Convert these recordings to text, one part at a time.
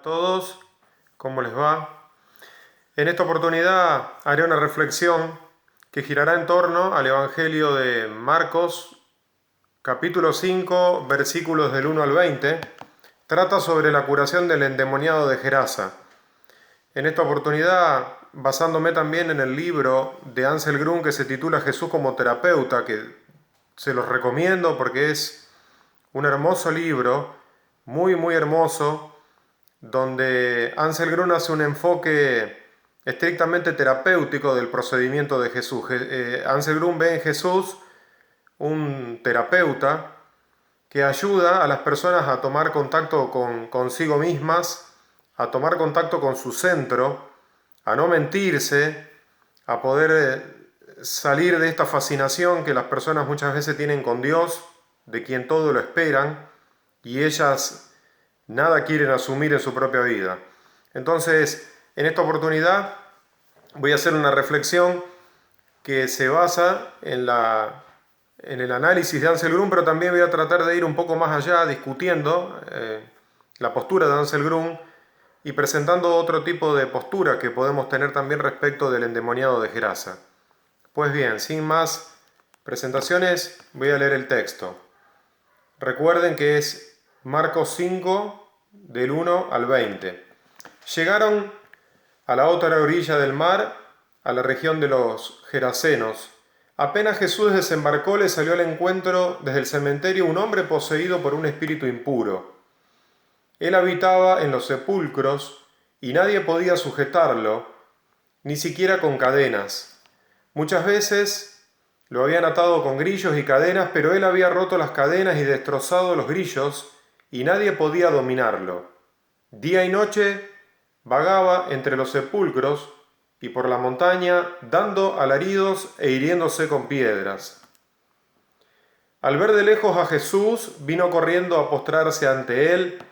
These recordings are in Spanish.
Todos, ¿cómo les va? En esta oportunidad haré una reflexión que girará en torno al Evangelio de Marcos, capítulo 5, versículos del 1 al 20. Trata sobre la curación del endemoniado de Gerasa. En esta oportunidad, basándome también en el libro de Ansel Grun que se titula Jesús como terapeuta, que se los recomiendo porque es un hermoso libro, muy hermoso, donde Ansel Grun hace un enfoque estrictamente terapéutico del procedimiento de Jesús. Ansel Grun ve en Jesús un terapeuta que ayuda a las personas a tomar contacto consigo mismas, a tomar contacto con su centro, a no mentirse, a poder salir de esta fascinación que las personas muchas veces tienen con Dios, de quien todo lo esperan, y ellas nada quieren asumir en su propia vida. Entonces, en esta oportunidad voy a hacer una reflexión que se basa en el análisis de Ansel Grun, pero también voy a tratar de ir un poco más allá discutiendo la postura de Ansel Grun y presentando otro tipo de postura que podemos tener también respecto del endemoniado de Gerasa. Pues bien, sin más presentaciones, voy a leer el texto. Recuerden que es Marcos 5, del 1 al 20. Llegaron a la otra orilla del mar, a la región de los Gerasenos. Apenas Jesús desembarcó, le salió al encuentro desde el cementerio un hombre poseído por un espíritu impuro. Él habitaba en los sepulcros y nadie podía sujetarlo, ni siquiera con cadenas. Muchas veces lo habían atado con grillos y cadenas, pero él había roto las cadenas y destrozado los grillos, y nadie podía dominarlo. Día y noche vagaba entre los sepulcros y por la montaña, dando alaridos e hiriéndose con piedras. Al ver de lejos a Jesús, vino corriendo a postrarse ante él,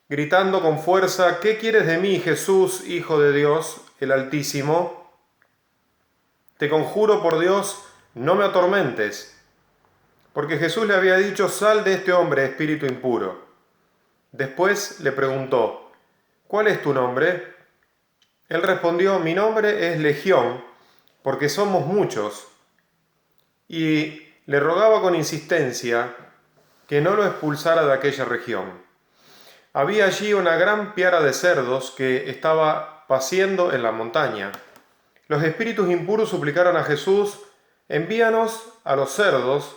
gritando con fuerza: ¿Qué quieres de mí, Jesús, Hijo de Dios, el Altísimo? Te conjuro por Dios, no me atormentes. Porque Jesús le había dicho: sal de este hombre, espíritu impuro. Después le preguntó: ¿cuál es tu nombre? Él respondió: mi nombre es Legión, porque somos muchos. Y le rogaba con insistencia que no lo expulsara de aquella región. Había allí una gran piara de cerdos que estaba paciendo en la montaña. Los espíritus impuros suplicaron a Jesús: envíanos a los cerdos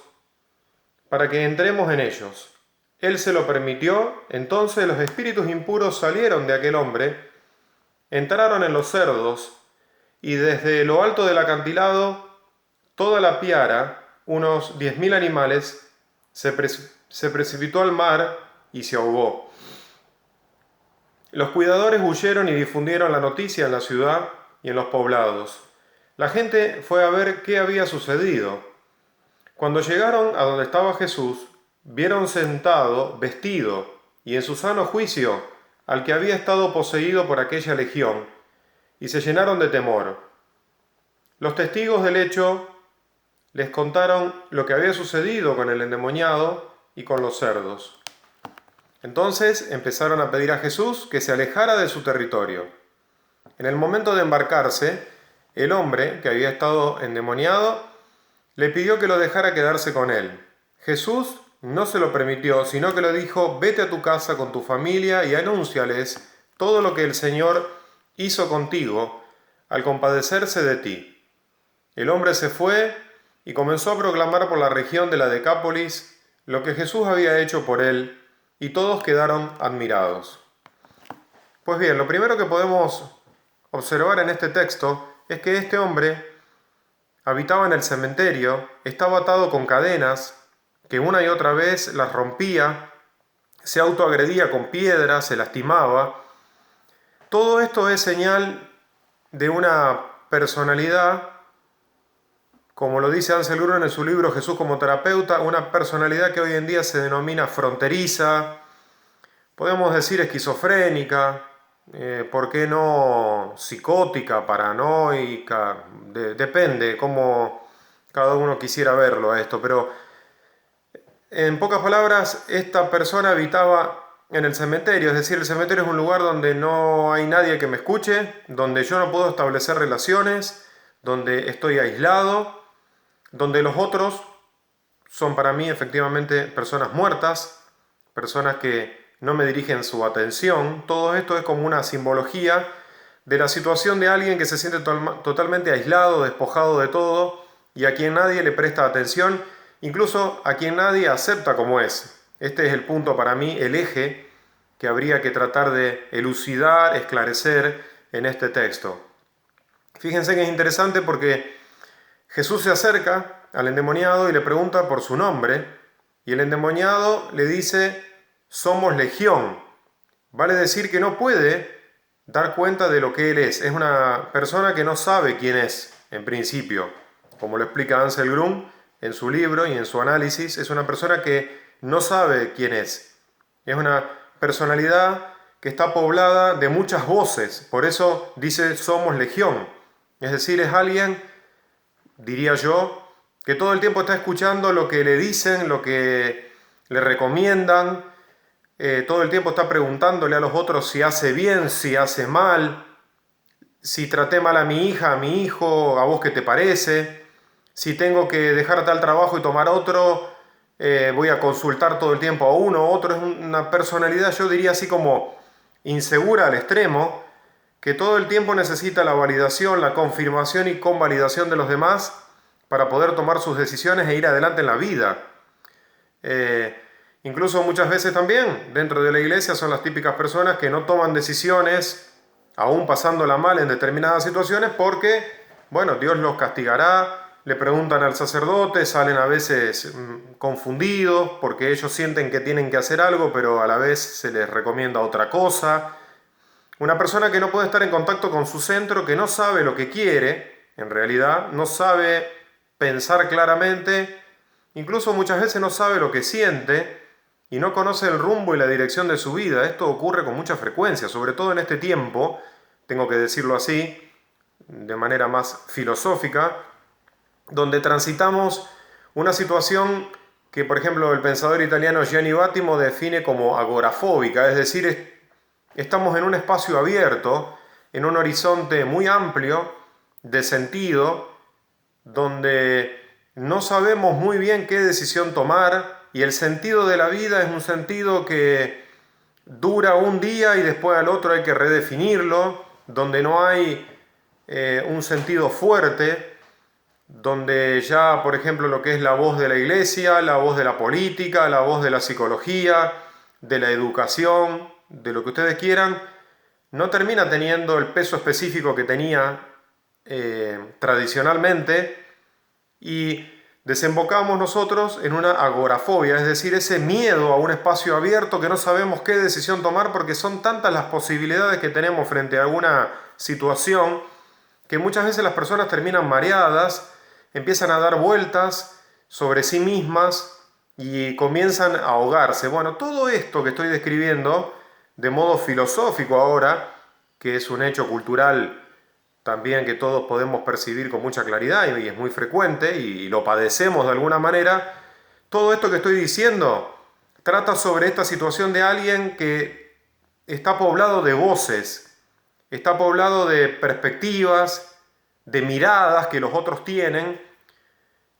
para que entremos en ellos. Él se lo permitió. Entonces los espíritus impuros salieron de aquel hombre, entraron en los cerdos, y desde lo alto del acantilado, toda la piara, unos 10.000 animales, se precipitó al mar y se ahogó. Los cuidadores huyeron y difundieron la noticia en la ciudad y en los poblados. La gente fue a ver qué había sucedido. Cuando llegaron a donde estaba Jesús, vieron sentado, vestido y en su sano juicio al que había estado poseído por aquella legión, y se llenaron de temor. Los testigos del hecho les contaron lo que había sucedido con el endemoniado y con los cerdos. Entonces empezaron a pedir a Jesús que se alejara de su territorio. En el momento de embarcarse, el hombre que había estado endemoniado le pidió que lo dejara quedarse con él. Jesús no se lo permitió, sino que le dijo: vete a tu casa con tu familia y anúnciales todo lo que el Señor hizo contigo al compadecerse de ti. El hombre se fue y comenzó a proclamar por la región de la Decápolis lo que Jesús había hecho por él, y todos quedaron admirados. Pues bien, lo primero que podemos observar en este texto es que este hombre habitaba en el cementerio, estaba atado con cadenas, que una y otra vez las rompía, se autoagredía con piedras, se lastimaba. Todo esto es señal de una personalidad, como lo dice Ansel Grun en su libro Jesús como terapeuta, una personalidad que hoy en día se denomina fronteriza, podemos decir esquizofrénica, ¿por qué no psicótica, paranoica? Depende cómo cada uno quisiera verlo a esto, pero en pocas palabras, esta persona habitaba en el cementerio, es decir, el cementerio es un lugar donde no hay nadie que me escuche, donde yo no puedo establecer relaciones, donde estoy aislado, donde los otros son para mí efectivamente personas muertas, personas que no me dirigen su atención. Todo esto es como una simbología de la situación de alguien que se siente totalmente aislado, despojado de todo y a quien nadie le presta atención, incluso a quien nadie acepta como es. Este es el punto para mí, el eje que habría que tratar de elucidar, esclarecer en este texto. Fíjense que es interesante porque Jesús se acerca al endemoniado y le pregunta por su nombre, y el endemoniado le dice: somos legión. Vale decir que no puede dar cuenta de lo que él es. Es una persona que no sabe quién es, en principio. Como lo explica Ansel Grum en su libro y en su análisis, es una persona que no sabe quién es. Es una personalidad que está poblada de muchas voces. Por eso dice somos legión. Es decir, es alguien, diría yo, que todo el tiempo está escuchando lo que le dicen, lo que le recomiendan, todo el tiempo está preguntándole a los otros si hace bien, si hace mal, si traté mal a mi hija, a mi hijo, a vos qué te parece, si tengo que dejar tal trabajo y tomar otro, voy a consultar todo el tiempo a uno, otro. Es una personalidad, yo diría así como insegura al extremo, que todo el tiempo necesita la validación, la confirmación y convalidación de los demás para poder tomar sus decisiones e ir adelante en la vida. Incluso muchas veces también dentro de la iglesia son las típicas personas que no toman decisiones, aún pasándola mal en determinadas situaciones, porque, bueno, Dios los castigará. Le preguntan al sacerdote, salen a veces confundidos porque ellos sienten que tienen que hacer algo, pero a la vez se les recomienda otra cosa. Una persona que no puede estar en contacto con su centro, que no sabe lo que quiere, en realidad, no sabe pensar claramente, incluso muchas veces no sabe lo que siente y no conoce el rumbo y la dirección de su vida. Esto ocurre con mucha frecuencia, sobre todo en este tiempo, tengo que decirlo así, de manera más filosófica, donde transitamos una situación que, por ejemplo, el pensador italiano Gianni Vattimo define como agorafóbica, es decir, estamos en un espacio abierto, en un horizonte muy amplio de sentido, donde no sabemos muy bien qué decisión tomar, y el sentido de la vida es un sentido que dura un día y después al otro hay que redefinirlo, donde no hay un sentido fuerte, donde ya, por ejemplo, lo que es la voz de la iglesia, la voz de la política, la voz de la psicología, de la educación, de lo que ustedes quieran, no termina teniendo el peso específico que tenía tradicionalmente, y desembocamos nosotros en una agorafobia, es decir, ese miedo a un espacio abierto que no sabemos qué decisión tomar porque son tantas las posibilidades que tenemos frente a alguna situación que muchas veces las personas terminan mareadas, empiezan a dar vueltas sobre sí mismas y comienzan a ahogarse. Bueno, todo esto que estoy describiendo de modo filosófico ahora, que es un hecho cultural también que todos podemos percibir con mucha claridad y es muy frecuente y lo padecemos de alguna manera, todo esto que estoy diciendo trata sobre esta situación de alguien que está poblado de voces, está poblado de perspectivas, de miradas que los otros tienen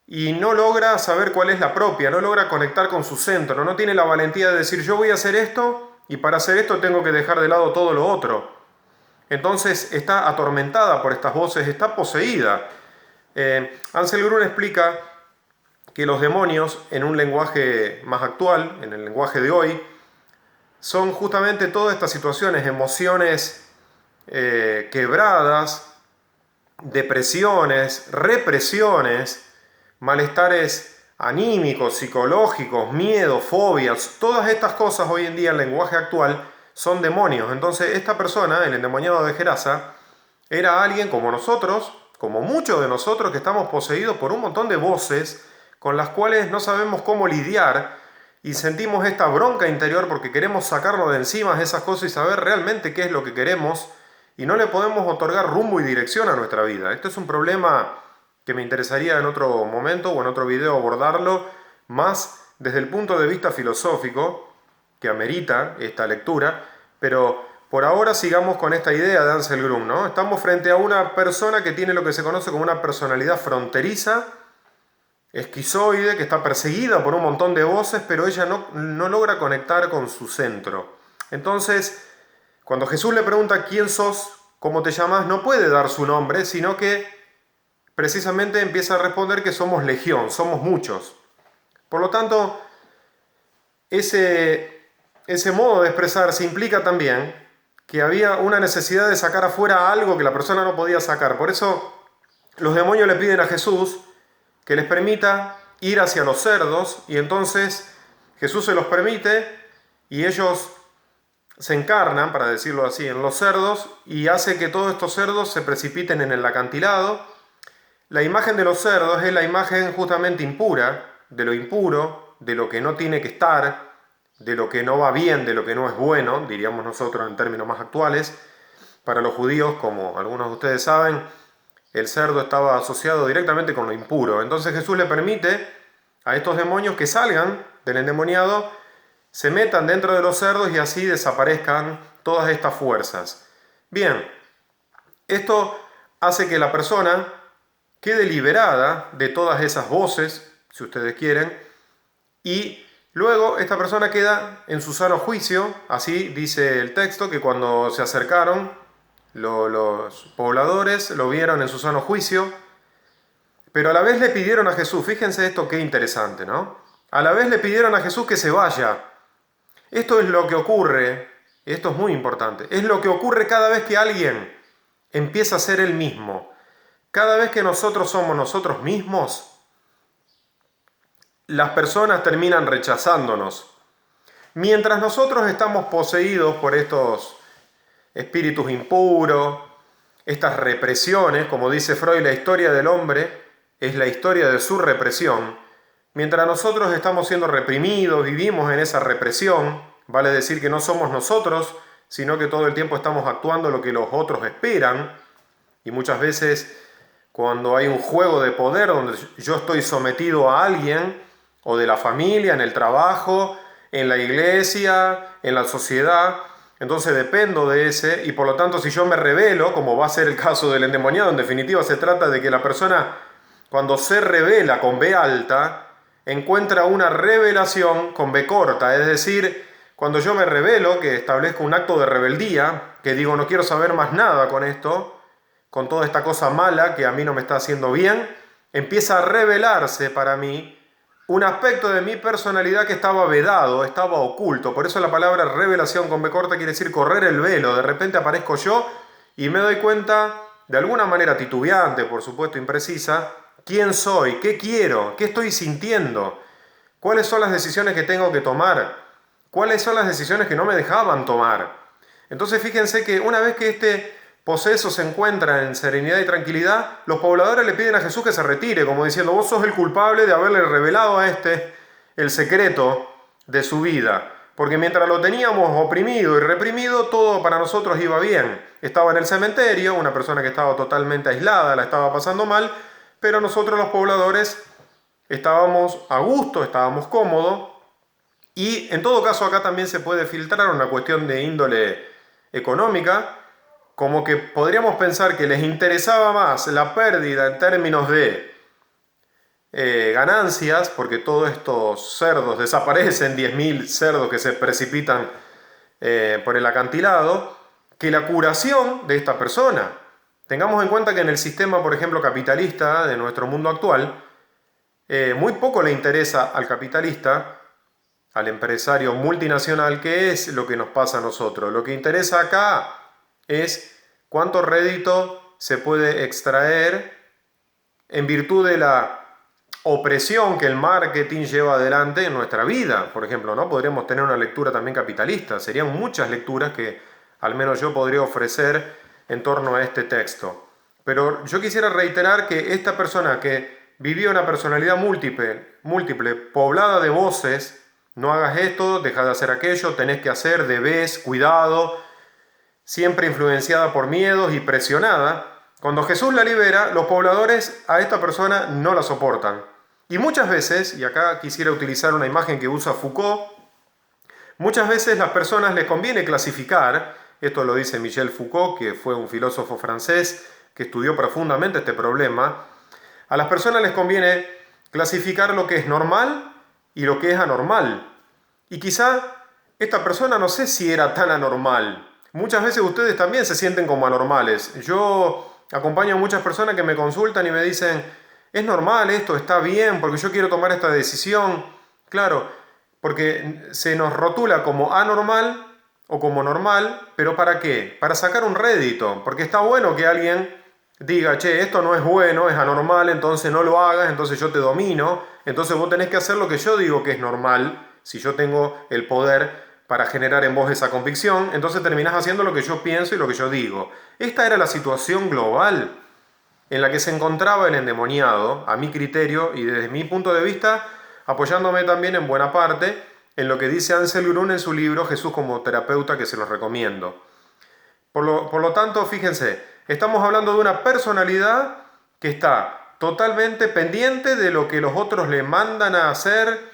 y no logra saber cuál es la propia, no logra conectar con su centro, no tiene la valentía de decir yo voy a hacer esto y para hacer esto tengo que dejar de lado todo lo otro. Entonces está atormentada por estas voces, está poseída. Ansel Grun explica que los demonios, en un lenguaje más actual, en el lenguaje de hoy, son justamente todas estas situaciones, emociones quebradas, depresiones, represiones, malestares anímicos, psicológicos, miedos, fobias, todas estas cosas hoy en día en el lenguaje actual son demonios. Entonces esta persona, el endemoniado de Gerasa, era alguien como nosotros, como muchos de nosotros que estamos poseídos por un montón de voces con las cuales no sabemos cómo lidiar y sentimos esta bronca interior porque queremos sacarnos de encima esas cosas y saber realmente qué es lo que queremos y no le podemos otorgar rumbo y dirección a nuestra vida. Esto es un problema que me interesaría en otro momento o en otro video abordarlo más desde el punto de vista filosófico, que amerita esta lectura, pero por ahora sigamos con esta idea de Ansel Grum, ¿no? Estamos frente a una persona que tiene lo que se conoce como una personalidad fronteriza, esquizoide, que está perseguida por un montón de voces, pero ella no logra conectar con su centro. Entonces, cuando Jesús le pregunta quién sos, cómo te llamas, no puede dar su nombre, sino que precisamente empieza a responder que somos legión, somos muchos. Por lo tanto, ese modo de expresarse implica también que había una necesidad de sacar afuera algo que la persona no podía sacar. Por eso los demonios le piden a Jesús que les permita ir hacia los cerdos, y entonces Jesús se los permite y ellos se encarnan, para decirlo así, en los cerdos, y hace que todos estos cerdos se precipiten en el acantilado. La imagen de los cerdos es la imagen justamente impura, de lo impuro, de lo que no tiene que estar, de lo que no va bien, de lo que no es bueno, diríamos nosotros en términos más actuales. Para los judíos, como algunos de ustedes saben, el cerdo estaba asociado directamente con lo impuro. Entonces Jesús le permite a estos demonios que salgan del endemoniado, se metan dentro de los cerdos y así desaparezcan todas estas fuerzas. Bien, esto hace que la persona quede liberada de todas esas voces, si ustedes quieren, y luego esta persona queda en su sano juicio. Así dice el texto, que cuando se acercaron, los pobladores lo vieron en su sano juicio, pero a la vez le pidieron a Jesús, fíjense esto qué interesante, ¿no? A la vez le pidieron a Jesús que se vaya. Esto es lo que ocurre, esto es muy importante, es lo que ocurre cada vez que alguien empieza a ser él mismo. Cada vez que nosotros somos nosotros mismos, las personas terminan rechazándonos. Mientras nosotros estamos poseídos por estos espíritus impuros, estas represiones, como dice Freud, la historia del hombre es la historia de su represión. Mientras nosotros estamos siendo reprimidos, vivimos en esa represión, vale decir que no somos nosotros, sino que todo el tiempo estamos actuando lo que los otros esperan, y muchas veces cuando hay un juego de poder donde yo estoy sometido a alguien, o de la familia, en el trabajo, en la iglesia, en la sociedad, entonces dependo de ese, y por lo tanto si yo me rebelo, como va a ser el caso del endemoniado, en definitiva se trata de que la persona, cuando se revela con B alta, encuentra una revelación con B corta, es decir, cuando yo me revelo, que establezco un acto de rebeldía, que digo no quiero saber más nada con esto, con toda esta cosa mala que a mí no me está haciendo bien, empieza a revelarse para mí un aspecto de mi personalidad que estaba vedado, estaba oculto. Por eso la palabra revelación con B corta quiere decir correr el velo. De repente aparezco yo y me doy cuenta, de alguna manera titubeante, por supuesto imprecisa, quién soy, qué quiero, qué estoy sintiendo, cuáles son las decisiones que tengo que tomar, cuáles son las decisiones que no me dejaban tomar. Entonces fíjense que una vez que este poseso se encuentra en serenidad y tranquilidad, los pobladores le piden a Jesús que se retire, como diciendo, vos sos el culpable de haberle revelado a este el secreto de su vida. Porque mientras lo teníamos oprimido y reprimido, todo para nosotros iba bien. Estaba en el cementerio, una persona que estaba totalmente aislada, la estaba pasando mal, pero nosotros los pobladores estábamos a gusto, estábamos cómodos, y en todo caso acá también se puede filtrar una cuestión de índole económica, como que podríamos pensar que les interesaba más la pérdida en términos de ganancias, porque todos estos cerdos desaparecen, 10.000 cerdos que se precipitan por el acantilado, que la curación de esta persona. Tengamos en cuenta que en el sistema, por ejemplo, capitalista de nuestro mundo actual, muy poco le interesa al capitalista, al empresario multinacional, qué es lo que nos pasa a nosotros. Lo que interesa acá es cuánto rédito se puede extraer en virtud de la opresión que el marketing lleva adelante en nuestra vida. Por ejemplo, ¿no? Podríamos tener una lectura también capitalista. Serían muchas lecturas que al menos yo podría ofrecer en torno a este texto. Pero yo quisiera reiterar que esta persona que vivió una personalidad múltiple, poblada de voces, no hagas esto, deja de hacer aquello, tenés que hacer, debés, cuidado, siempre influenciada por miedos y presionada, cuando Jesús la libera, los pobladores a esta persona no la soportan. Y muchas veces, y acá quisiera utilizar una imagen que usa Foucault, Muchas veces las personas les conviene clasificar, esto lo dice Michel Foucault, que fue un filósofo francés que estudió profundamente este problema, a las personas les conviene clasificar lo que es normal y lo que es anormal. Y quizá esta persona no sé si era tan anormal. Muchas veces ustedes también se sienten como anormales. Yo acompaño a muchas personas que me consultan y me dicen, ¿es normal esto? ¿Está bien? Porque yo quiero tomar esta decisión. Claro, porque se nos rotula como anormal o como normal, pero ¿para qué? Para sacar un rédito. Porque está bueno que alguien diga, che, esto no es bueno, es anormal, entonces no lo hagas, entonces yo te domino, entonces vos tenés que hacer lo que yo digo que es normal, si yo tengo el poder para generar en vos esa convicción, entonces terminás haciendo lo que yo pienso y lo que yo digo. Esta era la situación global en la que se encontraba el endemoniado, a mi criterio y desde mi punto de vista, apoyándome también en buena parte en lo que dice Ansel Grun en su libro Jesús como terapeuta, que se los recomiendo. Por lo tanto, fíjense, estamos hablando de una personalidad que está totalmente pendiente de lo que los otros le mandan a hacer,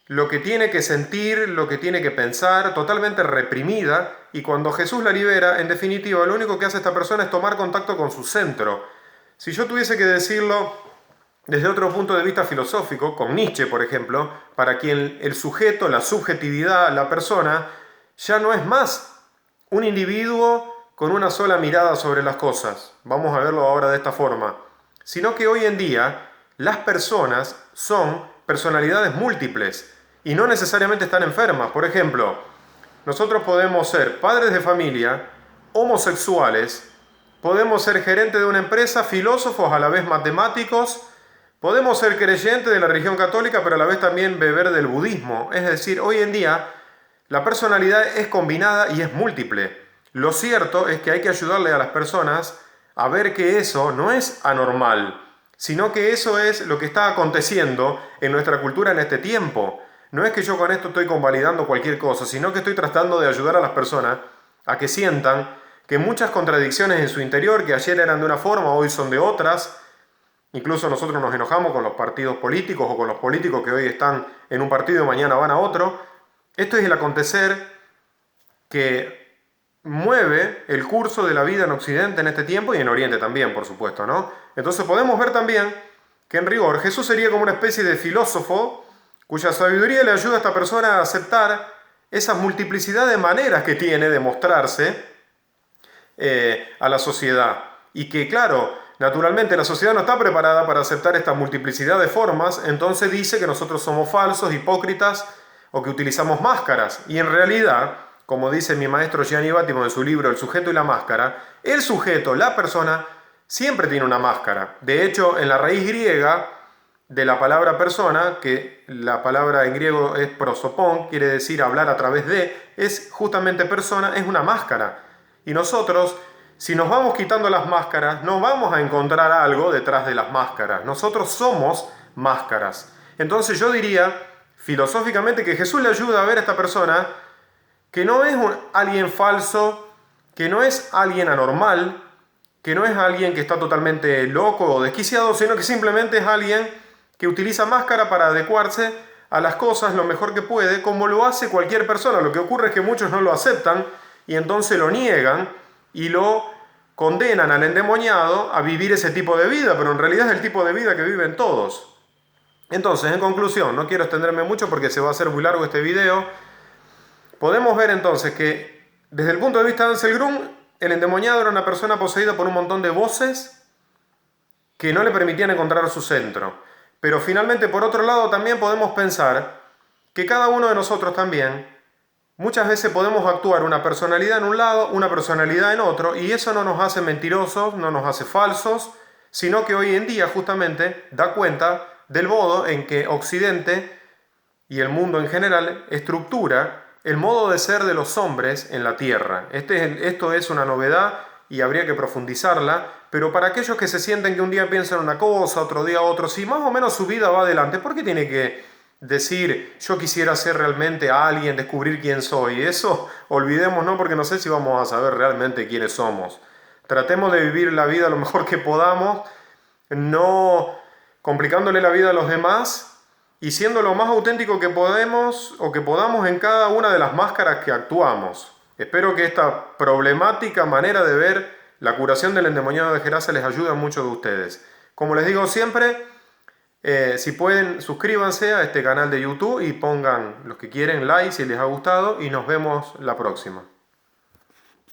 lo que tiene que sentir, lo que tiene que pensar, totalmente reprimida, y cuando Jesús la libera, en definitiva, lo único que hace esta persona es tomar contacto con su centro. Si yo tuviese que decirlo desde otro punto de vista filosófico, con Nietzsche, por ejemplo, para quien el sujeto, la subjetividad, la persona, ya no es más un individuo con una sola mirada sobre las cosas, vamos a verlo ahora de esta forma, sino que hoy en día las personas son personalidades múltiples y no necesariamente están enfermas. Por ejemplo, nosotros podemos ser padres de familia, homosexuales, podemos ser gerentes de una empresa, filósofos a la vez matemáticos, podemos ser creyentes de la religión católica, pero a la vez también beber del budismo. Es decir, hoy en día la personalidad es combinada y es múltiple. Lo cierto es que hay que ayudarle a las personas a ver que eso no es anormal, sino que eso es lo que está aconteciendo en nuestra cultura en este tiempo. No es que yo con esto estoy convalidando cualquier cosa, sino que estoy tratando de ayudar a las personas a que sientan que muchas contradicciones en su interior, que ayer eran de una forma, hoy son de otras. Incluso nosotros nos enojamos con los partidos políticos o con los políticos que hoy están en un partido y mañana van a otro. Esto es el acontecer que mueve el curso de la vida en Occidente en este tiempo y en Oriente también, por supuesto, ¿no? Entonces podemos ver también que en rigor Jesús sería como una especie de filósofo cuya sabiduría le ayuda a esta persona a aceptar esa multiplicidad de maneras que tiene de mostrarse a la sociedad. Y que, claro, naturalmente la sociedad no está preparada para aceptar esta multiplicidad de formas, entonces dice que nosotros somos falsos, hipócritas o que utilizamos máscaras. Y en realidad, como dice mi maestro Gianni Battimo en su libro El sujeto y la máscara, el sujeto, la persona, siempre tiene una máscara. De hecho, en la raíz griega de la palabra persona, que la palabra en griego es prosopon, quiere decir hablar a través de, es justamente persona, es una máscara. Y nosotros, si nos vamos quitando las máscaras, no vamos a encontrar algo detrás de las máscaras. Nosotros somos máscaras. Entonces yo diría, filosóficamente, que Jesús le ayuda a ver a esta persona que no es alguien falso, que no es alguien anormal, que no es alguien que está totalmente loco o desquiciado, sino que simplemente es alguien que utiliza máscara para adecuarse a las cosas lo mejor que puede, como lo hace cualquier persona. Lo que ocurre es que muchos no lo aceptan y entonces lo niegan y lo condenan al endemoniado a vivir ese tipo de vida, pero en realidad es el tipo de vida que viven todos. Entonces, en conclusión, no quiero extenderme mucho porque se va a hacer muy largo este video. Podemos ver entonces que desde el punto de vista de Ansel Grun, el endemoniado era una persona poseída por un montón de voces que no le permitían encontrar su centro. Pero finalmente, por otro lado, también podemos pensar que cada uno de nosotros también, muchas veces podemos actuar una personalidad en un lado, una personalidad en otro, y eso no nos hace mentirosos, no nos hace falsos, sino que hoy en día justamente da cuenta del modo en que Occidente y el mundo en general estructura el modo de ser de los hombres en la tierra. Esto es una novedad y habría que profundizarla, pero para aquellos que se sienten que un día piensan una cosa, otro día otro, si más o menos su vida va adelante, ¿por qué tiene que decir yo quisiera ser realmente alguien, descubrir quién soy? Eso olvidemos, ¿no? Porque no sé si vamos a saber realmente quiénes somos. Tratemos de vivir la vida lo mejor que podamos, no complicándole la vida a los demás y siendo lo más auténtico que podemos o que podamos en cada una de las máscaras que actuamos. Espero que esta problemática manera de ver la curación del endemoniado de Gerasa les ayude a muchos de ustedes. Como les digo siempre, si pueden, suscríbanse a este canal de YouTube y pongan los que quieren like si les ha gustado y nos vemos la próxima.